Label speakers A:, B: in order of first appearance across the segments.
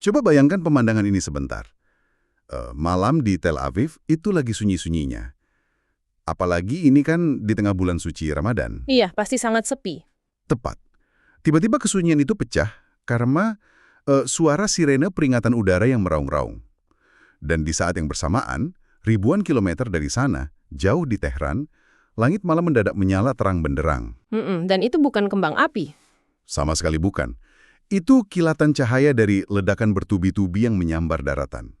A: Coba bayangkan pemandangan ini sebentar. Malam di Tel Aviv itu lagi sunyi-sunyinya. Apalagi ini kan di tengah bulan suci Ramadan.
B: Iya, pasti sangat sepi.
A: Tepat. Tiba-tiba kesunyian itu pecah karena suara sirene peringatan udara yang meraung-raung. Dan di saat yang bersamaan, ribuan kilometer dari sana, jauh di Tehran, langit malam mendadak menyala terang benderang.
B: Dan itu bukan kembang api.
A: Sama sekali bukan. Itu kilatan cahaya dari ledakan bertubi-tubi yang menyambar daratan.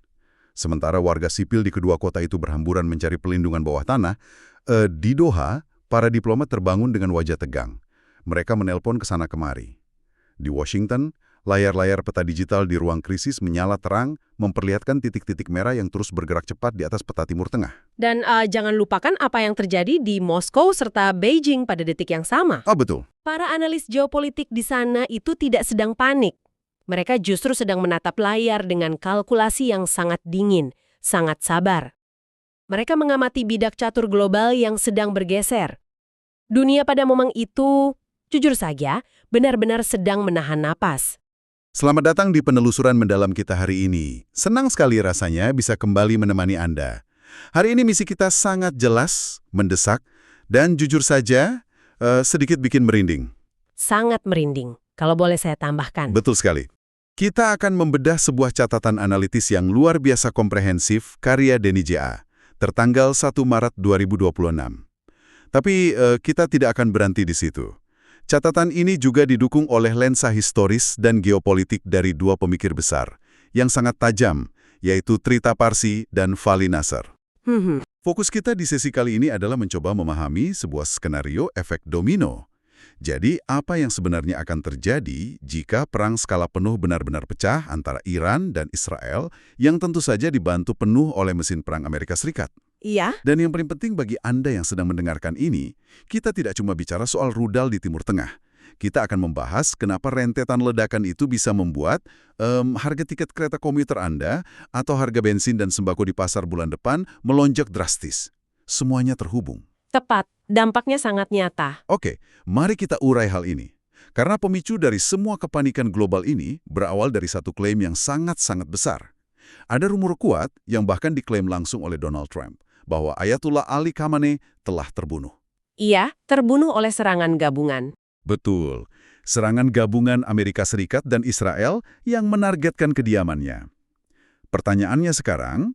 A: Sementara warga sipil di kedua kota itu berhamburan mencari pelindungan bawah tanah, di Doha, para diplomat terbangun dengan wajah tegang. Mereka menelpon ke sana kemari. Di Washington, layar-layar peta digital di ruang krisis menyala terang, memperlihatkan titik-titik merah yang terus bergerak cepat di atas peta Timur Tengah.
B: Dan jangan lupakan apa yang terjadi di Moskow serta Beijing pada detik yang sama.
A: Oh betul.
B: Para analis geopolitik di sana itu tidak sedang panik. Mereka justru sedang menatap layar dengan kalkulasi yang sangat dingin, sangat sabar. Mereka mengamati bidak catur global yang sedang bergeser. Dunia pada momen itu, jujur saja, benar-benar sedang menahan napas.
A: Selamat datang di penelusuran mendalam kita hari ini. Senang sekali rasanya bisa kembali menemani Anda. Hari ini misi kita sangat jelas, mendesak, dan jujur saja, sedikit bikin merinding.
B: Sangat merinding, kalau boleh saya tambahkan.
A: Betul sekali. Kita akan membedah sebuah catatan analitis yang luar biasa komprehensif karya Denny J.A. tertanggal 1 Maret 2026. Tapi kita tidak akan berhenti di situ. Catatan ini juga didukung oleh lensa historis dan geopolitik dari dua pemikir besar yang sangat tajam, yaitu Trita Parsi dan Vali Nasr. Fokus kita di sesi kali ini adalah mencoba memahami sebuah skenario efek domino. Jadi, apa yang sebenarnya akan terjadi jika perang skala penuh benar-benar pecah antara Iran dan Israel yang tentu saja dibantu penuh oleh mesin perang Amerika Serikat?
B: Iya.
A: Dan yang paling penting bagi Anda yang sedang mendengarkan ini, kita tidak cuma bicara soal rudal di Timur Tengah. Kita akan membahas kenapa rentetan ledakan itu bisa membuat harga tiket kereta komuter Anda atau harga bensin dan sembako di pasar bulan depan melonjak drastis. Semuanya terhubung.
B: Tepat, dampaknya sangat nyata.
A: Oke, mari kita urai hal ini. Karena pemicu dari semua kepanikan global ini berawal dari satu klaim yang sangat-sangat besar. Ada rumor kuat yang bahkan diklaim langsung oleh Donald Trump, bahwa Ayatullah Ali Khamenei telah terbunuh.
B: Iya, terbunuh oleh serangan gabungan.
A: Betul, serangan gabungan Amerika Serikat dan Israel yang menargetkan kediamannya. Pertanyaannya sekarang,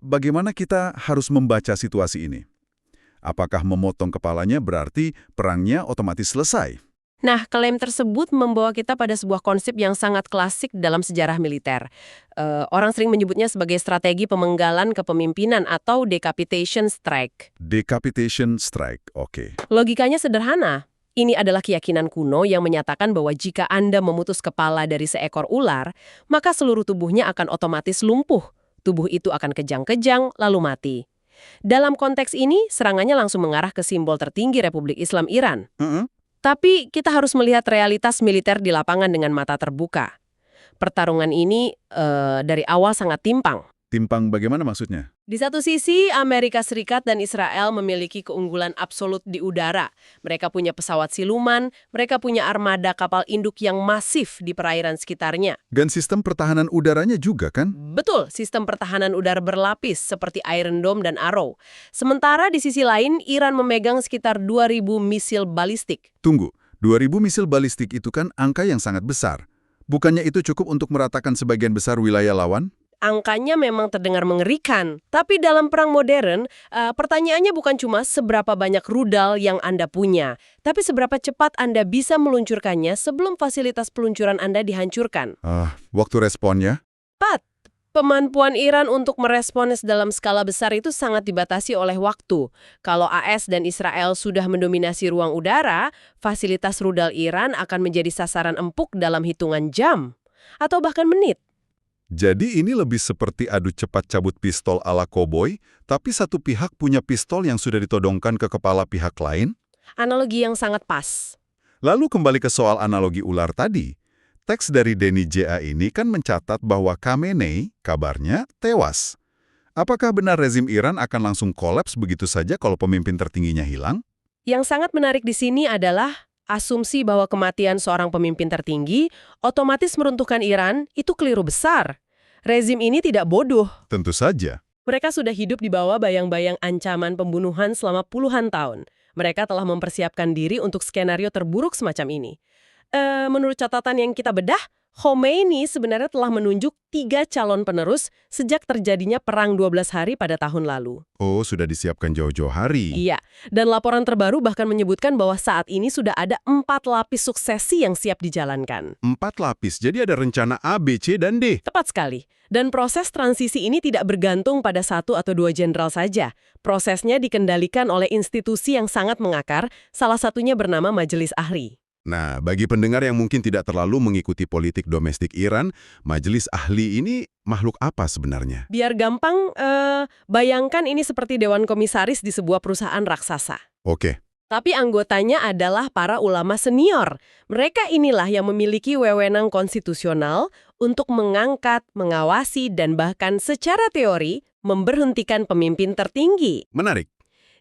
A: bagaimana kita harus membaca situasi ini? Apakah memotong kepalanya berarti perangnya otomatis selesai?
B: Nah, klaim tersebut membawa kita pada sebuah konsep yang sangat klasik dalam sejarah militer. Orang sering menyebutnya sebagai strategi pemenggalan kepemimpinan atau decapitation strike.
A: Decapitation strike, oke.
B: Logikanya sederhana. Ini adalah keyakinan kuno yang menyatakan bahwa jika Anda memutus kepala dari seekor ular, maka seluruh tubuhnya akan otomatis lumpuh. Tubuh itu akan kejang-kejang, lalu mati. Dalam konteks ini, serangannya langsung mengarah ke simbol tertinggi Republik Islam Iran. Tapi kita harus melihat realitas militer di lapangan dengan mata terbuka. Pertarungan ini dari awal sangat timpang.
A: Timpang bagaimana maksudnya?
B: Di satu sisi, Amerika Serikat dan Israel memiliki keunggulan absolut di udara. Mereka punya pesawat siluman, mereka punya armada kapal induk yang masif di perairan sekitarnya.
A: Dan sistem pertahanan udaranya juga kan?
B: Betul, sistem pertahanan udara berlapis seperti Iron Dome dan Arrow. Sementara di sisi lain, Iran memegang sekitar 2.000 misil balistik.
A: Tunggu, 2.000 misil balistik itu kan angka yang sangat besar. Bukannya itu cukup untuk meratakan sebagian besar wilayah lawan?
B: Angkanya memang terdengar mengerikan. Tapi dalam perang modern, pertanyaannya bukan cuma seberapa banyak rudal yang Anda punya, tapi seberapa cepat Anda bisa meluncurkannya sebelum fasilitas peluncuran Anda dihancurkan.
A: Waktu responnya?
B: Pat, kemampuan Iran untuk merespons dalam skala besar itu sangat dibatasi oleh waktu. Kalau AS dan Israel sudah mendominasi ruang udara, fasilitas rudal Iran akan menjadi sasaran empuk dalam hitungan jam atau bahkan menit.
A: Jadi ini lebih seperti adu cepat cabut pistol ala koboi, tapi satu pihak punya pistol yang sudah ditodongkan ke kepala pihak lain?
B: Analogi yang sangat pas.
A: Lalu kembali ke soal analogi ular tadi. Teks dari Denny J.A. ini kan mencatat bahwa Khamenei, kabarnya, tewas. Apakah benar rezim Iran akan langsung kolaps begitu saja kalau pemimpin tertingginya hilang?
B: Yang sangat menarik di sini adalah asumsi bahwa kematian seorang pemimpin tertinggi otomatis meruntuhkan Iran itu keliru besar. Rezim ini tidak bodoh.
A: Tentu saja.
B: Mereka sudah hidup di bawah bayang-bayang ancaman pembunuhan selama puluhan tahun. Mereka telah mempersiapkan diri untuk skenario terburuk semacam ini. Menurut catatan yang kita bedah, Khomeini sebenarnya telah menunjuk 3 calon penerus sejak terjadinya Perang 12 Hari pada tahun lalu.
A: Oh, sudah disiapkan jauh-jauh hari.
B: Iya, dan laporan terbaru bahkan menyebutkan bahwa saat ini sudah ada 4 lapis suksesi yang siap dijalankan.
A: 4 lapis, jadi ada rencana A, B, C, dan D.
B: Tepat sekali. Dan proses transisi ini tidak bergantung pada 1 atau 2 jenderal saja. Prosesnya dikendalikan oleh institusi yang sangat mengakar, salah satunya bernama Majelis Ahli.
A: Nah, bagi pendengar yang mungkin tidak terlalu mengikuti politik domestik Iran, Majelis Ahli ini makhluk apa sebenarnya?
B: Biar gampang, bayangkan ini seperti dewan komisaris di sebuah perusahaan raksasa.
A: Oke.
B: Tapi anggotanya adalah para ulama senior. Mereka inilah yang memiliki wewenang konstitusional untuk mengangkat, mengawasi, dan bahkan secara teori memberhentikan pemimpin tertinggi.
A: Menarik.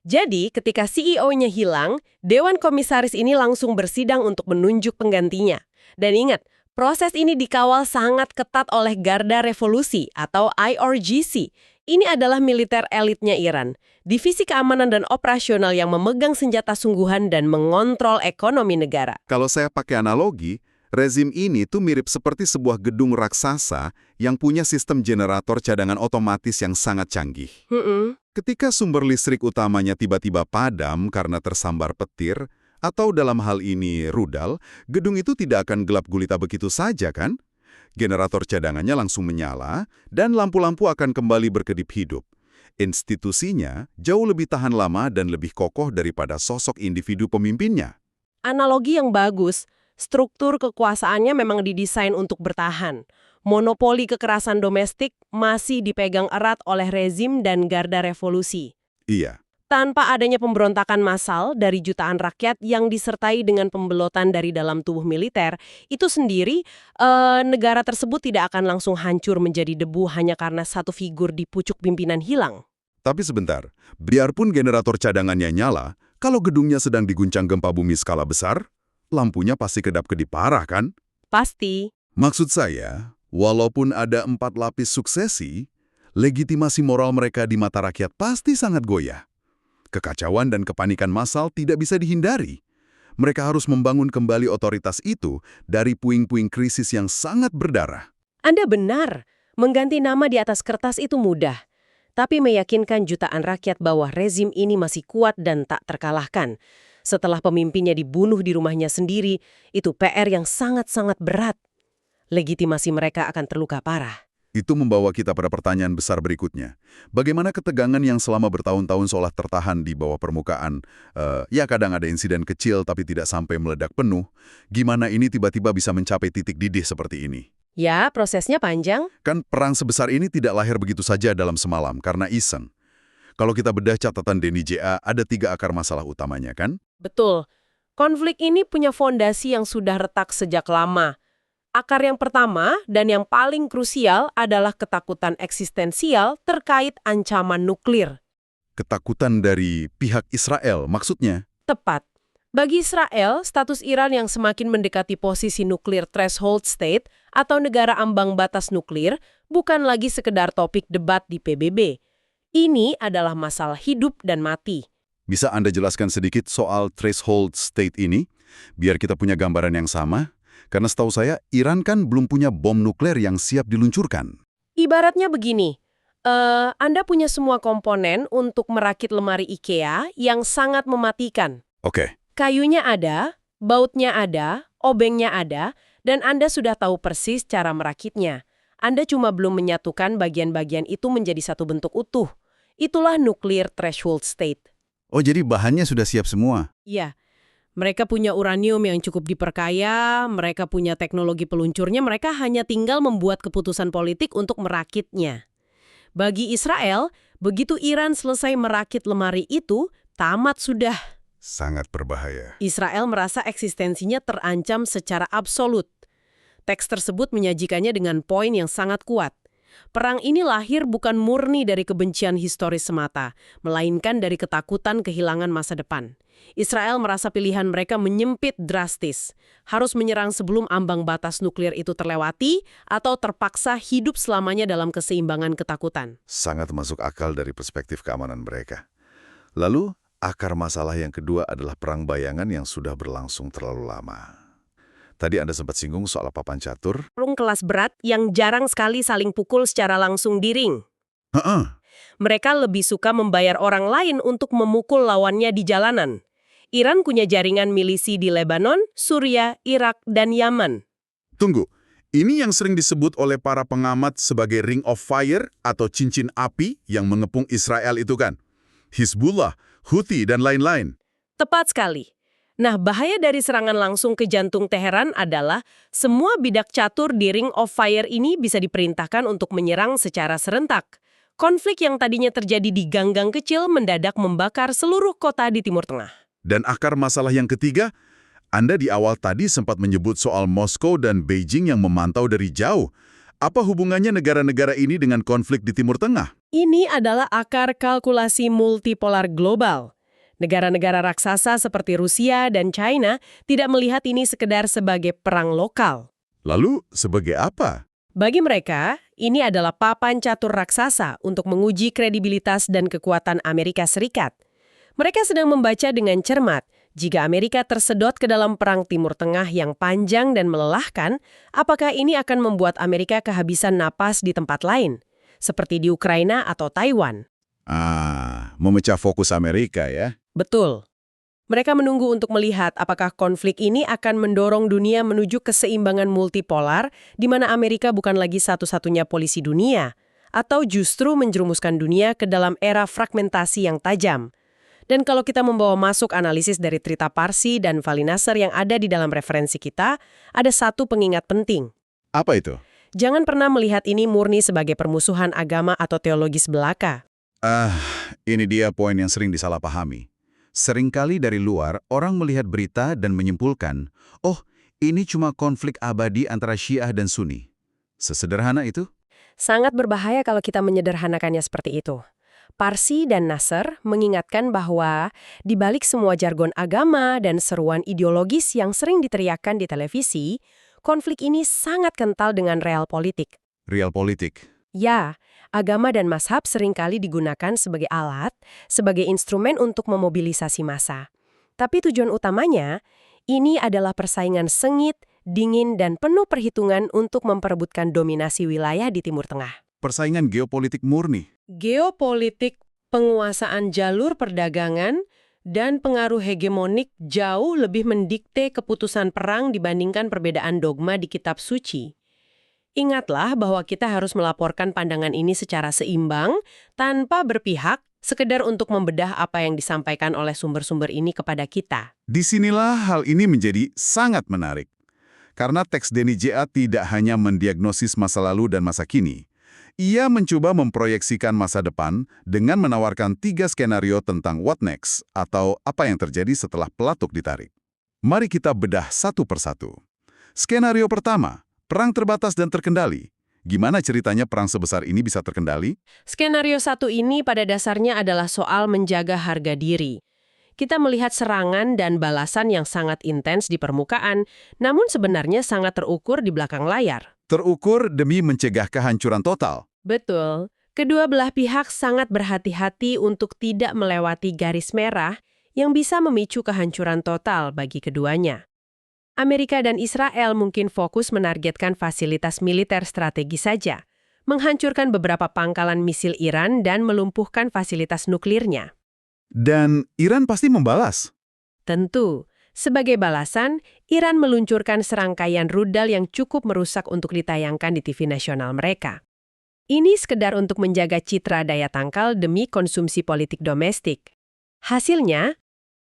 B: Jadi, ketika CEO-nya hilang, Dewan Komisaris ini langsung bersidang untuk menunjuk penggantinya. Dan ingat, proses ini dikawal sangat ketat oleh Garda Revolusi atau IRGC. Ini adalah militer elitnya Iran, divisi keamanan dan operasional yang memegang senjata sungguhan dan mengontrol ekonomi negara.
A: Kalau saya pakai analogi, rezim ini tuh mirip seperti sebuah gedung raksasa yang punya sistem generator cadangan otomatis yang sangat canggih. Ketika sumber listrik utamanya tiba-tiba padam karena tersambar petir, atau dalam hal ini rudal, gedung itu tidak akan gelap gulita begitu saja kan? Generator cadangannya langsung menyala, dan lampu-lampu akan kembali berkedip hidup. Institusinya jauh lebih tahan lama dan lebih kokoh daripada sosok individu pemimpinnya.
B: Analogi yang bagus, struktur kekuasaannya memang didesain untuk bertahan. Monopoli kekerasan domestik masih dipegang erat oleh rezim dan Garda Revolusi.
A: Iya.
B: Tanpa adanya pemberontakan massal dari jutaan rakyat yang disertai dengan pembelotan dari dalam tubuh militer, itu sendiri negara tersebut tidak akan langsung hancur menjadi debu hanya karena satu figur di pucuk pimpinan hilang.
A: Tapi sebentar, biarpun generator cadangannya nyala, kalau gedungnya sedang diguncang gempa bumi skala besar, lampunya pasti kedap-kedip parah kan?
B: Pasti.
A: Maksud saya, walaupun ada 4 lapis suksesi, legitimasi moral mereka di mata rakyat pasti sangat goyah. Kekacauan dan kepanikan massal tidak bisa dihindari. Mereka harus membangun kembali otoritas itu dari puing-puing krisis yang sangat berdarah.
B: Anda benar, mengganti nama di atas kertas itu mudah. Tapi meyakinkan jutaan rakyat bahwa rezim ini masih kuat dan tak terkalahkan. Setelah pemimpinnya dibunuh di rumahnya sendiri, itu PR yang sangat-sangat berat. Legitimasi mereka akan terluka parah.
A: Itu membawa kita pada pertanyaan besar berikutnya. Bagaimana ketegangan yang selama bertahun-tahun seolah tertahan di bawah permukaan, ya kadang ada insiden kecil tapi tidak sampai meledak penuh, gimana ini tiba-tiba bisa mencapai titik didih seperti ini?
B: Ya, prosesnya panjang.
A: Kan perang sebesar ini tidak lahir begitu saja dalam semalam karena iseng. Kalau kita bedah catatan Denny J.A., ada 3 akar masalah utamanya kan?
B: Betul. Konflik ini punya fondasi yang sudah retak sejak lama. Akar yang pertama dan yang paling krusial adalah ketakutan eksistensial terkait ancaman nuklir.
A: Ketakutan dari pihak Israel maksudnya?
B: Tepat. Bagi Israel, status Iran yang semakin mendekati posisi nuklir threshold state atau negara ambang batas nuklir bukan lagi sekedar topik debat di PBB. Ini adalah masalah hidup dan mati.
A: Bisa Anda jelaskan sedikit soal threshold state ini? Biar kita punya gambaran yang sama? Karena setahu saya, Iran kan belum punya bom nuklir yang siap diluncurkan.
B: Ibaratnya begini, Anda punya semua komponen untuk merakit lemari IKEA yang sangat mematikan.
A: Oke.
B: Kayunya ada, bautnya ada, obengnya ada, dan Anda sudah tahu persis cara merakitnya. Anda cuma belum menyatukan bagian-bagian itu menjadi satu bentuk utuh. Itulah nuclear threshold state.
A: Oh, jadi bahannya sudah siap semua?
B: Iya. Mereka punya uranium yang cukup diperkaya, mereka punya teknologi peluncurnya, mereka hanya tinggal membuat keputusan politik untuk merakitnya. Bagi Israel, begitu Iran selesai merakit lemari itu, tamat sudah.
A: Sangat berbahaya.
B: Israel merasa eksistensinya terancam secara absolut. Teks tersebut menyajikannya dengan poin yang sangat kuat. Perang ini lahir bukan murni dari kebencian historis semata, melainkan dari ketakutan kehilangan masa depan. Israel merasa pilihan mereka menyempit drastis. Harus menyerang sebelum ambang batas nuklir itu terlewati atau terpaksa hidup selamanya dalam keseimbangan ketakutan.
A: Sangat masuk akal dari perspektif keamanan mereka. Lalu, akar masalah yang kedua adalah perang bayangan yang sudah berlangsung terlalu lama. Tadi Anda sempat singgung soal papan catur.
B: Perang kelas berat yang jarang sekali saling pukul secara langsung di ring.
A: Heeh.
B: Mereka lebih suka membayar orang lain untuk memukul lawannya di jalanan. Iran punya jaringan milisi di Lebanon, Suriah, Irak, dan Yaman.
A: Tunggu, ini yang sering disebut oleh para pengamat sebagai Ring of Fire atau cincin api yang mengepung Israel itu kan? Hizbullah, Houthi, dan lain-lain.
B: Tepat sekali. Nah, bahaya dari serangan langsung ke jantung Teheran adalah semua bidak catur di Ring of Fire ini bisa diperintahkan untuk menyerang secara serentak. Konflik yang tadinya terjadi di gang-gang kecil mendadak membakar seluruh kota di Timur Tengah.
A: Dan akar masalah yang ketiga, Anda di awal tadi sempat menyebut soal Moskow dan Beijing yang memantau dari jauh. Apa hubungannya negara-negara ini dengan konflik di Timur Tengah?
B: Ini adalah akar kalkulasi multipolar global. Negara-negara raksasa seperti Rusia dan China tidak melihat ini sekedar sebagai perang lokal.
A: Lalu, sebagai apa?
B: Bagi mereka, ini adalah papan catur raksasa untuk menguji kredibilitas dan kekuatan Amerika Serikat. Mereka sedang membaca dengan cermat, jika Amerika tersedot ke dalam perang Timur Tengah yang panjang dan melelahkan, apakah ini akan membuat Amerika kehabisan napas di tempat lain, seperti di Ukraina atau Taiwan?
A: Memecah fokus Amerika ya.
B: Betul. Mereka menunggu untuk melihat apakah konflik ini akan mendorong dunia menuju keseimbangan multipolar, di mana Amerika bukan lagi satu-satunya polisi dunia, atau justru menjerumuskan dunia ke dalam era fragmentasi yang tajam. Dan kalau kita membawa masuk analisis dari Trita Parsi dan Vali Nasr yang ada di dalam referensi kita, ada satu pengingat penting.
A: Apa itu?
B: Jangan pernah melihat ini murni sebagai permusuhan agama atau teologis belaka.
A: Ini dia poin yang sering disalahpahami. Seringkali dari luar, orang melihat berita dan menyimpulkan, oh, ini cuma konflik abadi antara Syiah dan Sunni. Sesederhana itu?
B: Sangat berbahaya kalau kita menyederhanakannya seperti itu. Parsi dan Nasr mengingatkan bahwa di balik semua jargon agama dan seruan ideologis yang sering diteriakkan di televisi, konflik ini sangat kental dengan real politik.
A: Real politik?
B: Ya, agama dan mazhab seringkali digunakan sebagai alat, sebagai instrumen untuk memobilisasi massa. Tapi tujuan utamanya, ini adalah persaingan sengit, dingin, dan penuh perhitungan untuk memperebutkan dominasi wilayah di Timur Tengah.
A: Persaingan geopolitik murni.
B: Geopolitik, penguasaan jalur perdagangan, dan pengaruh hegemonik jauh lebih mendikte keputusan perang dibandingkan perbedaan dogma di kitab suci. Ingatlah bahwa kita harus melaporkan pandangan ini secara seimbang, tanpa berpihak, sekedar untuk membedah apa yang disampaikan oleh sumber-sumber ini kepada kita.
A: Disinilah hal ini menjadi sangat menarik. Karena teks Denny J.A. tidak hanya mendiagnosis masa lalu dan masa kini. Ia mencoba memproyeksikan masa depan dengan menawarkan 3 skenario tentang what next, atau apa yang terjadi setelah pelatuk ditarik. Mari kita bedah satu persatu. Skenario pertama, perang terbatas dan terkendali. Gimana ceritanya perang sebesar ini bisa terkendali?
B: Skenario 1 ini pada dasarnya adalah soal menjaga harga diri. Kita melihat serangan dan balasan yang sangat intens di permukaan, namun sebenarnya sangat terukur di belakang layar.
A: Terukur demi mencegah kehancuran total.
B: Betul. Kedua belah pihak sangat berhati-hati untuk tidak melewati garis merah yang bisa memicu kehancuran total bagi keduanya. Amerika dan Israel mungkin fokus menargetkan fasilitas militer strategis saja, menghancurkan beberapa pangkalan misil Iran dan melumpuhkan fasilitas nuklirnya.
A: Dan Iran pasti membalas.
B: Tentu. Sebagai balasan, Iran meluncurkan serangkaian rudal yang cukup merusak untuk ditayangkan di TV nasional mereka. Ini sekedar untuk menjaga citra daya tangkal demi konsumsi politik domestik. Hasilnya,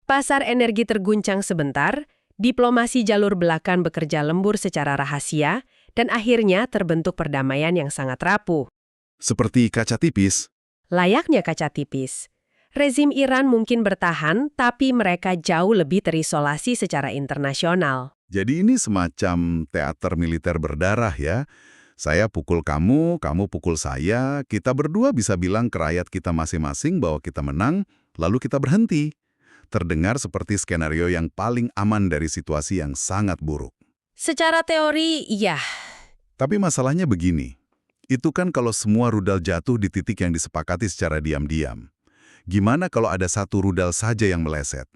B: pasar energi terguncang sebentar, diplomasi jalur belakang bekerja lembur secara rahasia, dan akhirnya terbentuk perdamaian yang sangat rapuh.
A: Seperti kaca tipis.
B: Layaknya kaca tipis. Rezim Iran mungkin bertahan, tapi mereka jauh lebih terisolasi secara internasional.
A: Jadi ini semacam teater militer berdarah ya. Saya pukul kamu, kamu pukul saya, kita berdua bisa bilang ke rakyat kita masing-masing bahwa kita menang, lalu kita berhenti. Terdengar seperti skenario yang paling aman dari situasi yang sangat buruk.
B: Secara teori, iya.
A: Tapi masalahnya begini, itu kan kalau semua rudal jatuh di titik yang disepakati secara diam-diam. Gimana kalau ada satu rudal saja yang meleset?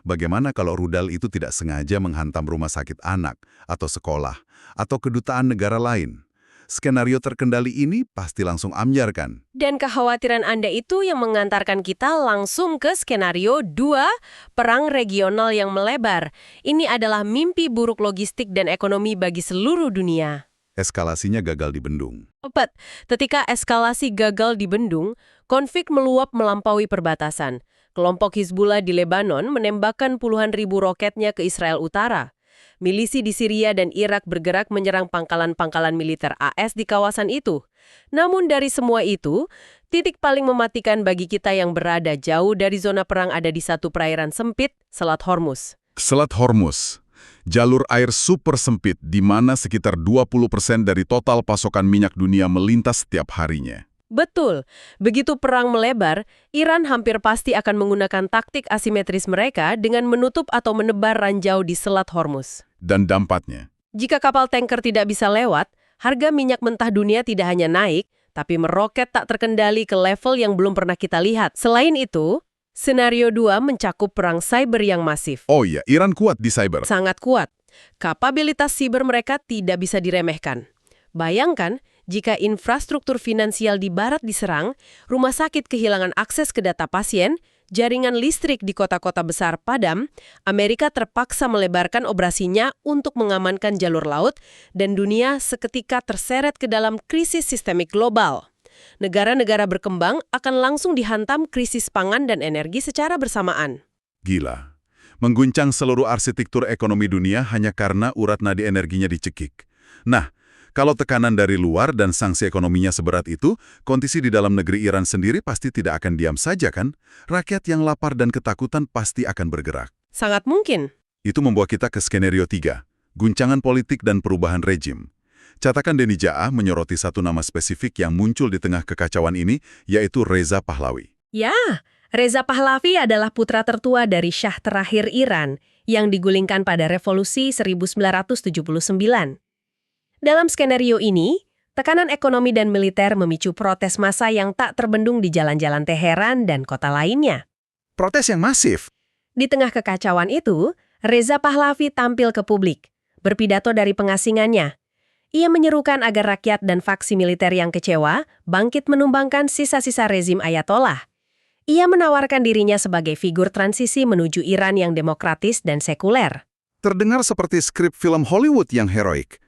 A: Bagaimana kalau rudal itu tidak sengaja menghantam rumah sakit anak, atau sekolah, atau kedutaan negara lain? Skenario terkendali ini pasti langsung ambyar kan?
B: Dan kekhawatiran Anda itu yang mengantarkan kita langsung ke skenario 2, perang regional yang melebar. Ini adalah mimpi buruk logistik dan ekonomi bagi seluruh dunia.
A: Eskalasinya gagal dibendung.
B: Tepat, ketika eskalasi gagal dibendung, konflik meluap melampaui perbatasan. Kelompok Hizbullah di Lebanon menembakkan puluhan ribu roketnya ke Israel Utara. Milisi di Syria dan Irak bergerak menyerang pangkalan-pangkalan militer AS di kawasan itu. Namun dari semua itu, titik paling mematikan bagi kita yang berada jauh dari zona perang ada di satu perairan sempit, Selat Hormuz.
A: Selat Hormuz, jalur air super sempit di mana sekitar 20% dari total pasokan minyak dunia melintas setiap harinya.
B: Betul, begitu perang melebar, Iran hampir pasti akan menggunakan taktik asimetris mereka dengan menutup atau menebar ranjau di Selat Hormuz.
A: Dan dampaknya?
B: Jika kapal tanker tidak bisa lewat, harga minyak mentah dunia tidak hanya naik, tapi meroket tak terkendali ke level yang belum pernah kita lihat. Selain itu, skenario 2 mencakup perang cyber yang masif.
A: Oh iya, Iran kuat di cyber.
B: Sangat kuat. Kapabilitas siber mereka tidak bisa diremehkan. Bayangkan, jika infrastruktur finansial di barat diserang, rumah sakit kehilangan akses ke data pasien, jaringan listrik di kota-kota besar padam, Amerika terpaksa melebarkan operasinya untuk mengamankan jalur laut, dan dunia seketika terseret ke dalam krisis sistemik global. Negara-negara berkembang akan langsung dihantam krisis pangan dan energi secara bersamaan.
A: Gila. Mengguncang seluruh arsitektur ekonomi dunia hanya karena urat nadi energinya dicekik. Nah, kalau tekanan dari luar dan sanksi ekonominya seberat itu, kondisi di dalam negeri Iran sendiri pasti tidak akan diam saja kan? Rakyat yang lapar dan ketakutan pasti akan bergerak.
B: Sangat mungkin.
A: Itu membawa kita ke skenario 3, guncangan politik dan perubahan rejim. Catakan Denny Jaah menyoroti satu nama spesifik yang muncul di tengah kekacauan ini, yaitu Reza Pahlavi.
B: Ya, Reza Pahlavi adalah putra tertua dari Syah terakhir Iran yang digulingkan pada revolusi 1979. Dalam skenario ini, tekanan ekonomi dan militer memicu protes massa yang tak terbendung di jalan-jalan Teheran dan kota lainnya.
A: Protes yang masif.
B: Di tengah kekacauan itu, Reza Pahlavi tampil ke publik, berpidato dari pengasingannya. Ia menyerukan agar rakyat dan faksi militer yang kecewa bangkit menumbangkan sisa-sisa rezim Ayatollah. Ia menawarkan dirinya sebagai figur transisi menuju Iran yang demokratis dan sekuler.
A: Terdengar seperti skrip film Hollywood yang heroik.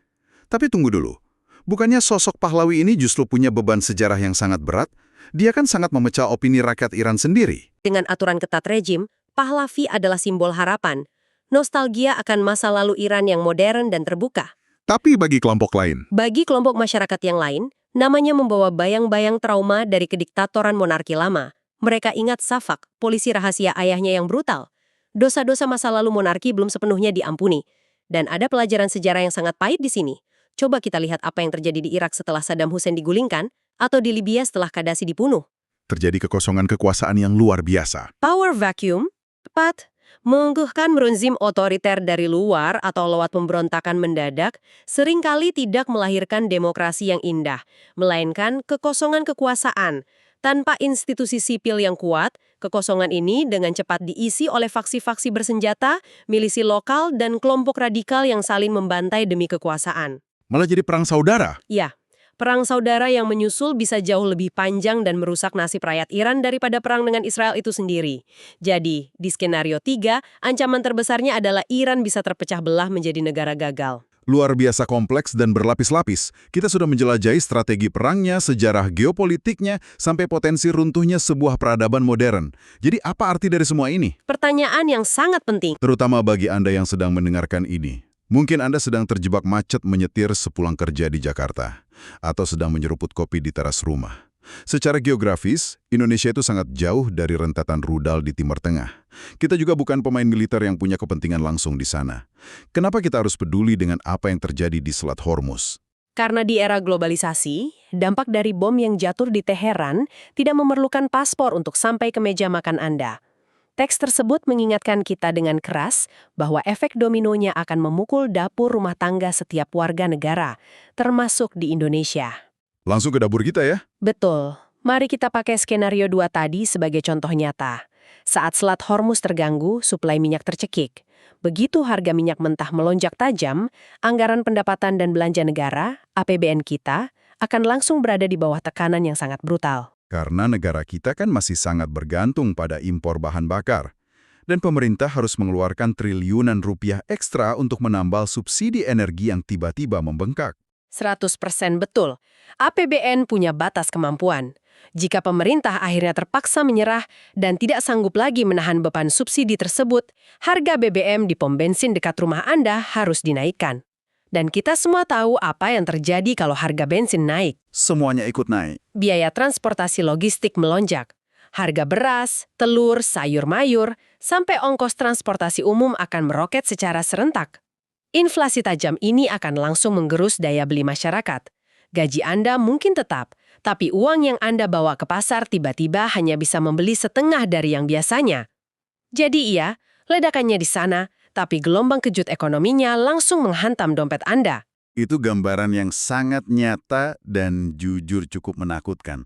A: Tapi tunggu dulu, bukannya sosok Pahlavi ini justru punya beban sejarah yang sangat berat? Dia kan sangat memecah opini rakyat Iran sendiri.
B: Dengan aturan ketat rejim, Pahlavi adalah simbol harapan, nostalgia akan masa lalu Iran yang modern dan terbuka.
A: Tapi bagi kelompok lain,
B: Bagi kelompok masyarakat yang lain, namanya membawa bayang-bayang trauma dari kediktatoran monarki lama. Mereka ingat Safak, polisi rahasia ayahnya yang brutal. Dosa-dosa masa lalu monarki belum sepenuhnya diampuni. Dan ada pelajaran sejarah yang sangat pahit di sini. Coba kita lihat apa yang terjadi di Irak setelah Saddam Hussein digulingkan, atau di Libya setelah Qaddafi dibunuh.
A: terjadi kekosongan kekuasaan yang luar biasa.
B: Power vacuum, tepat, mengukuhkan rezim otoriter dari luar atau lewat pemberontakan mendadak, seringkali tidak melahirkan demokrasi yang indah, melainkan kekosongan kekuasaan. Tanpa institusi sipil yang kuat, kekosongan ini dengan cepat diisi oleh faksi-faksi bersenjata, milisi lokal, dan kelompok radikal yang saling membantai demi kekuasaan.
A: Malah jadi perang saudara.
B: Ya, perang saudara yang menyusul bisa jauh lebih panjang dan merusak nasib rakyat Iran daripada perang dengan Israel itu sendiri. Jadi, di skenario 3, ancaman terbesarnya adalah Iran bisa terpecah belah menjadi negara gagal.
A: Luar biasa kompleks dan berlapis-lapis. Kita sudah menjelajahi strategi perangnya, sejarah geopolitiknya, sampai potensi runtuhnya sebuah peradaban modern. Jadi apa arti dari semua ini?
B: Pertanyaan yang sangat penting.
A: Terutama bagi Anda yang sedang mendengarkan ini. Mungkin Anda sedang terjebak macet menyetir sepulang kerja di Jakarta, atau sedang menyeruput kopi di teras rumah. Secara geografis, Indonesia itu sangat jauh dari rentetan rudal di Timur Tengah. Kita juga bukan pemain militer yang punya kepentingan langsung di sana. Kenapa kita harus peduli dengan apa yang terjadi di Selat Hormuz?
B: Karena di era globalisasi, dampak dari bom yang jatuh di Teheran tidak memerlukan paspor untuk sampai ke meja makan Anda. Teks tersebut mengingatkan kita dengan keras bahwa efek dominonya akan memukul dapur rumah tangga setiap warga negara, termasuk di Indonesia.
A: Langsung ke dapur kita ya.
B: Betul. Mari kita pakai skenario 2 tadi sebagai contoh nyata. Saat Selat Hormuz terganggu, suplai minyak tercekik. Begitu harga minyak mentah melonjak tajam, anggaran pendapatan dan belanja negara, APBN kita, akan langsung berada di bawah tekanan yang sangat brutal.
A: Karena negara kita kan masih sangat bergantung pada impor bahan bakar. Dan pemerintah harus mengeluarkan triliunan rupiah ekstra untuk menambal subsidi energi yang tiba-tiba membengkak.
B: 100% betul. APBN punya batas kemampuan. Jika pemerintah akhirnya terpaksa menyerah dan tidak sanggup lagi menahan beban subsidi tersebut, harga BBM di pom bensin dekat rumah Anda harus dinaikkan. Dan kita semua tahu apa yang terjadi kalau harga bensin naik.
A: Semuanya ikut naik.
B: Biaya transportasi logistik melonjak. Harga beras, telur, sayur mayur, sampai ongkos transportasi umum akan meroket secara serentak. Inflasi tajam ini akan langsung menggerus daya beli masyarakat. Gaji Anda mungkin tetap, tapi uang yang Anda bawa ke pasar tiba-tiba hanya bisa membeli setengah dari yang biasanya. Jadi iya, ledakannya di sana, tapi gelombang kejut ekonominya langsung menghantam dompet Anda.
A: Itu gambaran yang sangat nyata dan jujur cukup menakutkan.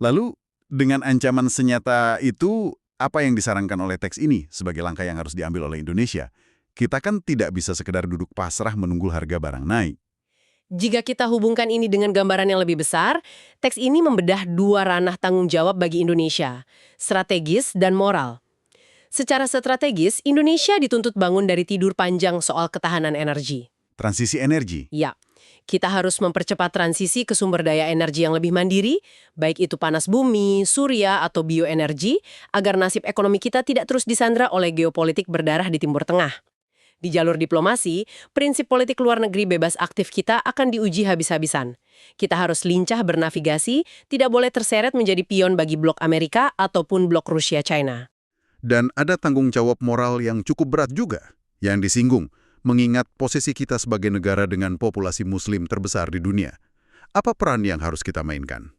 A: Lalu, dengan ancaman senyata itu, apa yang disarankan oleh teks ini sebagai langkah yang harus diambil oleh Indonesia? Kita kan tidak bisa sekedar duduk pasrah menunggu harga barang naik.
B: Jika kita hubungkan ini dengan gambaran yang lebih besar, teks ini membedah dua ranah tanggung jawab bagi Indonesia, strategis dan moral. Secara strategis, Indonesia dituntut bangun dari tidur panjang soal ketahanan energi.
A: Transisi energi.
B: Ya, kita harus mempercepat transisi ke sumber daya energi yang lebih mandiri, baik itu panas bumi, surya, atau bioenergi, agar nasib ekonomi kita tidak terus disandra oleh geopolitik berdarah di Timur Tengah. Di jalur diplomasi, prinsip politik luar negeri bebas aktif kita akan diuji habis-habisan. Kita harus lincah bernavigasi, tidak boleh terseret menjadi pion bagi blok Amerika ataupun blok Rusia-China.
A: Dan ada tanggung jawab moral yang cukup berat juga, yang disinggung, mengingat posisi kita sebagai negara dengan populasi muslim terbesar di dunia. Apa peran yang harus kita mainkan?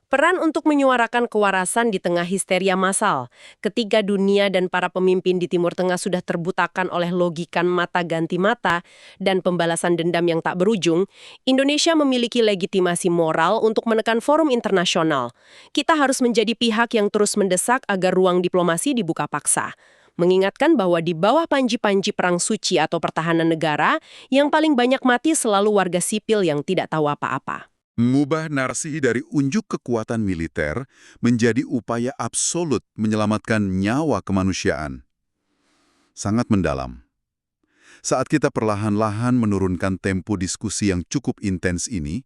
B: Peran untuk menyuarakan kewarasan di tengah histeria massal. Ketika dunia dan para pemimpin di Timur Tengah sudah terbutakan oleh logikan mata ganti mata dan pembalasan dendam yang tak berujung, Indonesia memiliki legitimasi moral untuk menekan forum internasional. Kita harus menjadi pihak yang terus mendesak agar ruang diplomasi dibuka paksa. Mengingatkan bahwa di bawah panji-panji perang suci atau pertahanan negara, yang paling banyak mati selalu warga sipil yang tidak tahu apa-apa.
A: Mengubah narasi dari unjuk kekuatan militer menjadi upaya absolut menyelamatkan nyawa kemanusiaan. Sangat mendalam. Saat kita perlahan-lahan menurunkan tempo diskusi yang cukup intens ini,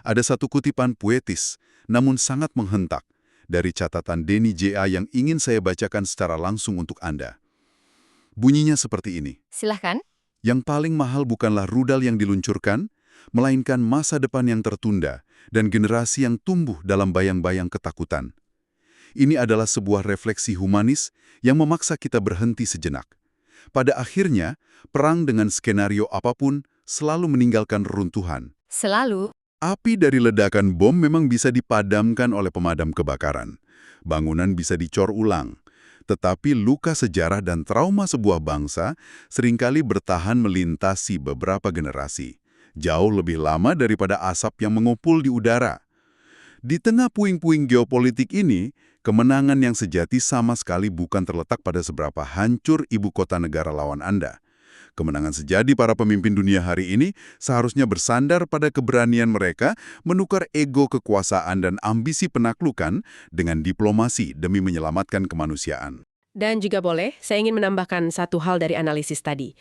A: ada satu kutipan puetis, namun sangat menghentak, dari catatan Denny J.A. yang ingin saya bacakan secara langsung untuk Anda. Bunyinya seperti ini.
C: Silahkan.
A: Yang paling mahal bukanlah rudal yang diluncurkan, melainkan masa depan yang tertunda dan generasi yang tumbuh dalam bayang-bayang ketakutan. Ini adalah sebuah refleksi humanis yang memaksa kita berhenti sejenak. Pada akhirnya, perang dengan skenario apapun selalu meninggalkan reruntuhan.
C: Selalu.
A: Api dari ledakan bom memang bisa dipadamkan oleh pemadam kebakaran. Bangunan bisa dicor ulang. Tetapi luka sejarah dan trauma sebuah bangsa seringkali bertahan melintasi beberapa generasi. Jauh lebih lama daripada asap yang mengupul di udara. Di tengah puing-puing geopolitik ini, kemenangan yang sejati sama sekali bukan terletak pada seberapa hancur ibu kota negara lawan Anda. Kemenangan sejati para pemimpin dunia hari ini seharusnya bersandar pada keberanian mereka menukar ego kekuasaan dan ambisi penaklukan dengan diplomasi demi menyelamatkan kemanusiaan.
B: Dan juga boleh, saya ingin menambahkan satu hal dari analisis tadi.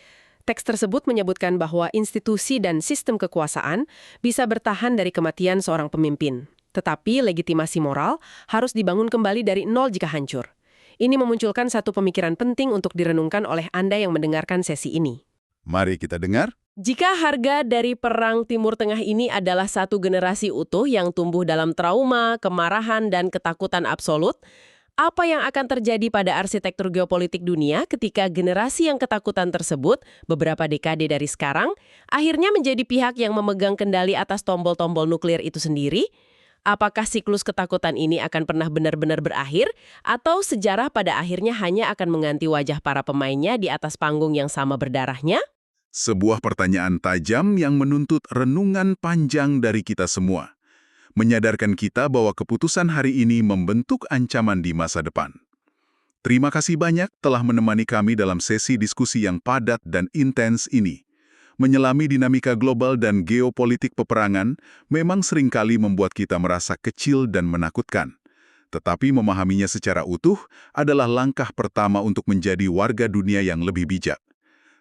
B: Teks tersebut menyebutkan bahwa institusi dan sistem kekuasaan bisa bertahan dari kematian seorang pemimpin. Tetapi legitimasi moral harus dibangun kembali dari nol jika hancur. Ini memunculkan satu pemikiran penting untuk direnungkan oleh Anda yang mendengarkan sesi ini.
A: Mari kita dengar.
B: Jika harga dari Perang Timur Tengah ini adalah satu generasi utuh yang tumbuh dalam trauma, kemarahan, dan ketakutan absolut, apa yang akan terjadi pada arsitektur geopolitik dunia ketika generasi yang ketakutan tersebut, beberapa dekade dari sekarang, akhirnya menjadi pihak yang memegang kendali atas tombol-tombol nuklir itu sendiri? Apakah siklus ketakutan ini akan pernah benar-benar berakhir, atau sejarah pada akhirnya hanya akan mengganti wajah para pemainnya di atas panggung yang sama berdarahnya?
A: Sebuah pertanyaan tajam yang menuntut renungan panjang dari kita semua. Menyadarkan kita bahwa keputusan hari ini membentuk ancaman di masa depan. Terima kasih banyak telah menemani kami dalam sesi diskusi yang padat dan intens ini. Menyelami dinamika global dan geopolitik peperangan memang seringkali membuat kita merasa kecil dan menakutkan. Tetapi memahaminya secara utuh adalah langkah pertama untuk menjadi warga dunia yang lebih bijak.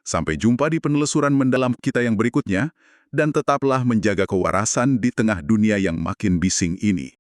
A: Sampai jumpa di penelusuran mendalam kita yang berikutnya, dan tetaplah menjaga kewarasan di tengah dunia yang makin bising ini.